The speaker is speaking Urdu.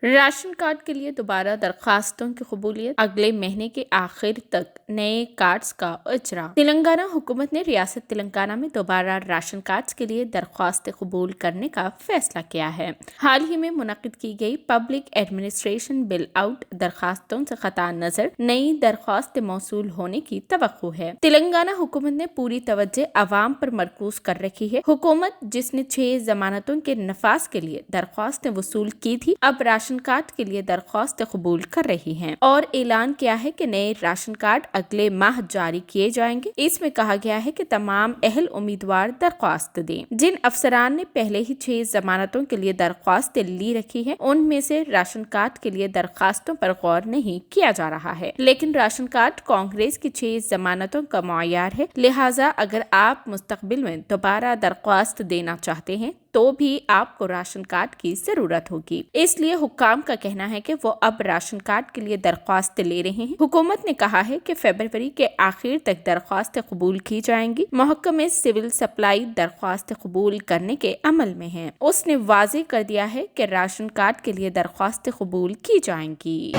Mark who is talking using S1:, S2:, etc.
S1: راشن کارڈ کے لیے دوبارہ درخواستوں کی قبولیت، اگلے مہینے کے آخر تک نئے کارڈز کا اجرا۔ تلنگانہ حکومت نے ریاست تلنگانہ میں دوبارہ راشن کارڈز کے لیے درخواستیں قبول کرنے کا فیصلہ کیا ہے۔ حال ہی میں منعقد کی گئی پبلک ایڈمنسٹریشن بل آؤٹ درخواستوں سے قطع نظر نئی درخواستیں موصول ہونے کی توقع ہے۔ تلنگانہ حکومت نے پوری توجہ عوام پر مرکوز کر رکھی ہے۔ حکومت جس نے 6 ضمانتوں کے نفاذ کے لیے درخواستیں وصول کی تھی، اب راشن کارڈ کے لیے درخواست قبول کر رہی ہیں اور اعلان کیا ہے کہ نئے راشن کارڈ اگلے ماہ جاری کیے جائیں گے۔ اس میں کہا گیا ہے کہ تمام اہل امیدوار درخواست دیں۔ جن افسران نے پہلے ہی 6 ضمانتوں کے لیے درخواستیں لی رکھی ہیں، ان میں سے راشن کارڈ کے لیے درخواستوں پر غور نہیں کیا جا رہا ہے، لیکن راشن کارڈ کانگریس کی 6 ضمانتوں کا معیار ہے، لہٰذا اگر آپ مستقبل میں دوبارہ درخواست دینا چاہتے ہیں تو بھی آپ کو راشن کارڈ کی ضرورت ہوگی۔ اس لیے حکام کا کہنا ہے کہ وہ اب راشن کارڈ کے لیے درخواست لے رہے ہیں۔ حکومت نے کہا ہے کہ فروری کے آخر تک درخواستیں قبول کی جائیں گی۔ محکمہ سول سپلائی درخواست قبول کرنے کے عمل میں ہے۔ اس نے واضح کر دیا ہے کہ راشن کارڈ کے لیے درخواستیں قبول کی جائیں گی۔